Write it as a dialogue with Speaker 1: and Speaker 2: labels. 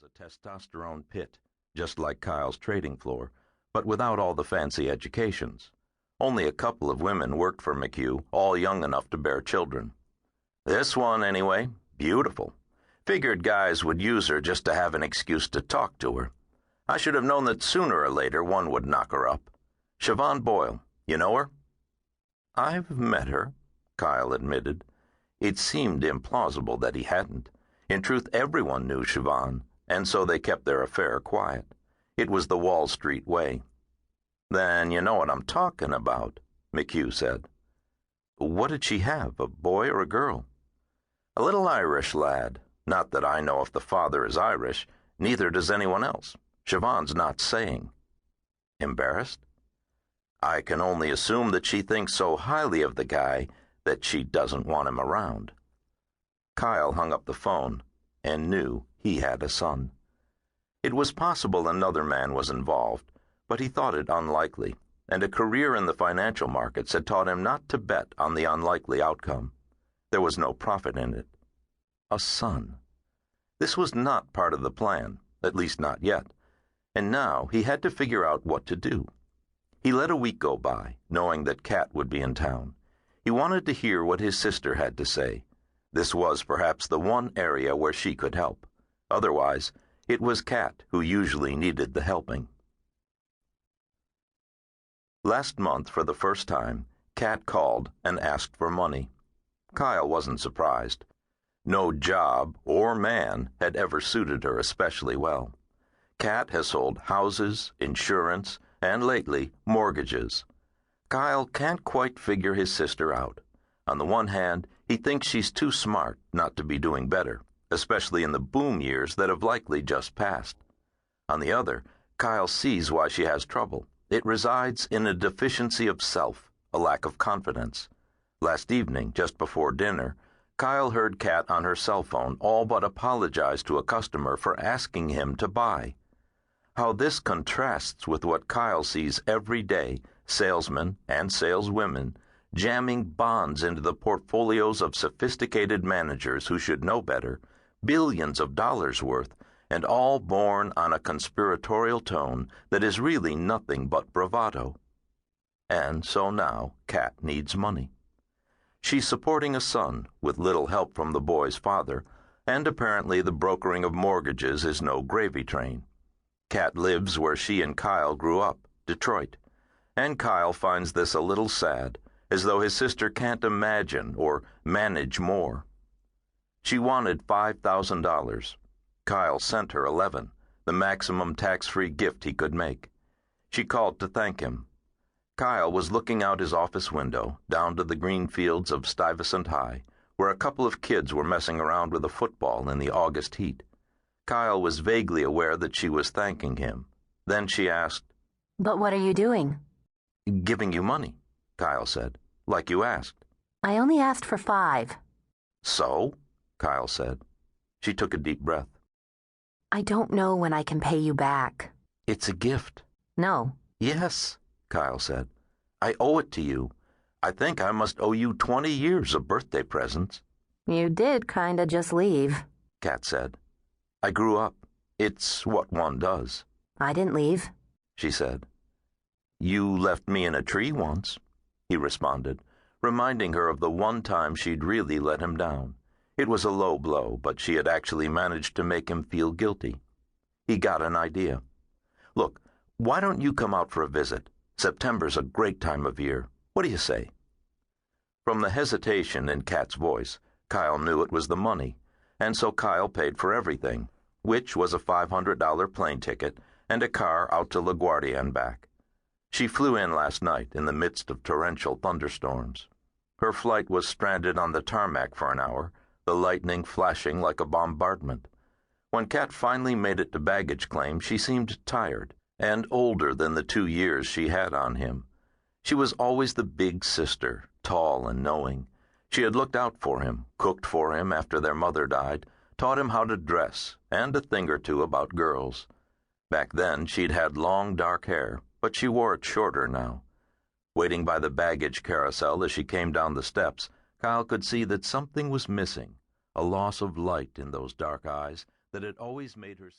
Speaker 1: a testosterone pit, just like Kyle's trading floor, but without all the fancy educations. Only a couple of women worked for McHugh, all young enough to bear children. This one, anyway, beautiful. Figured guys would use her just to have an excuse to talk to her. I should have known that sooner or later one would knock her up. Siobhan Boyle, you know her? I've met her, Kyle admitted. It seemed implausible that he hadn't. In truth, everyone knew Siobhan, and so they kept their affair quiet. It was the Wall Street way. Then you know what I'm talking about, McHugh said. What did she have, a boy or a girl? A little Irish lad. Not that I know if the father is Irish, neither does anyone else. Siobhan's not saying. Embarrassed? I can only assume that she thinks so highly of the guy that she doesn't want him around. Kyle hung up the phone and knew he had a son. It was possible another man was involved, but he thought it unlikely, and a career in the financial markets had taught him not to bet on the unlikely outcome. There was no profit in it. A son. This was not part of the plan, at least not yet, and now he had to figure out what to do. He let a week go by, knowing that Kat would be in town. He wanted to hear what his sister had to say. This was perhaps the one area where she could help. Otherwise, it was Kat who usually needed the helping. Last month, for the first time, Kat called and asked for money. Kyle wasn't surprised. No job or man had ever suited her especially well. Kat has sold houses, insurance, and lately, mortgages. Kyle can't quite figure his sister out. On the one hand, he thinks she's too smart not to be doing better, especially in the boom years that have likely just passed. On the other, Kyle sees why she has trouble. It resides in a deficiency of self, a lack of confidence. Last evening, just before dinner, Kyle heard Kat on her cell phone all but apologize to a customer for asking him to buy. How this contrasts with what Kyle sees every day, salesmen and saleswomen jamming bonds into the portfolios of sophisticated managers who should know better, billions of dollars worth, and all borne on a conspiratorial tone that is really nothing but bravado. And so now Kat needs money. She's supporting a son with little help from the boy's father, and apparently the brokering of mortgages is no gravy train. Kat lives where she and Kyle grew up, Detroit, and Kyle finds this a little sad, as though his sister can't imagine or manage more. She wanted $5,000. Kyle sent her 11, the maximum tax-free gift he could make. She called to thank him. Kyle was looking out his office window, down to the green fields of Stuyvesant High, where a couple of kids were messing around with a football in the August heat. Kyle was vaguely aware that she was thanking him. Then she asked,
Speaker 2: "But what are you doing?"
Speaker 1: "Giving you money," Kyle said, "like you asked."
Speaker 2: "I only asked for 5.
Speaker 1: "So?" Kyle said. She took a deep breath.
Speaker 2: "I don't know when I can pay you back."
Speaker 1: "It's a gift."
Speaker 2: "No."
Speaker 1: "Yes," Kyle said. "I owe it to you. I think I must owe you 20 years of birthday presents."
Speaker 2: "You did kinda just leave,"
Speaker 1: Kat said. "I grew up. It's what one does."
Speaker 2: "I didn't leave,"
Speaker 1: she said. "You left me in a tree once," he responded, reminding her of the one time she'd really let him down. It was a low blow, but she had actually managed to make him feel guilty. He got an idea. "Look, why don't you come out for a visit? September's a great time of year. What do you say?" From the hesitation in Kat's voice, Kyle knew it was the money, and so Kyle paid for everything, which was a $500 plane ticket and a car out to LaGuardia and back. She flew in last night in the midst of torrential thunderstorms. Her flight was stranded on the tarmac for an hour, the lightning flashing like a bombardment. When Kat finally made it to baggage claim, she seemed tired and older than the 2 years she had on him. She was always the big sister, tall and knowing. She had looked out for him, cooked for him after their mother died, taught him how to dress, and a thing or two about girls. Back then she'd had long dark hair, but she wore it shorter now. Waiting by the baggage carousel as she came down the steps, Kyle could see that something was missing, a loss of light in those dark eyes that had always made her seem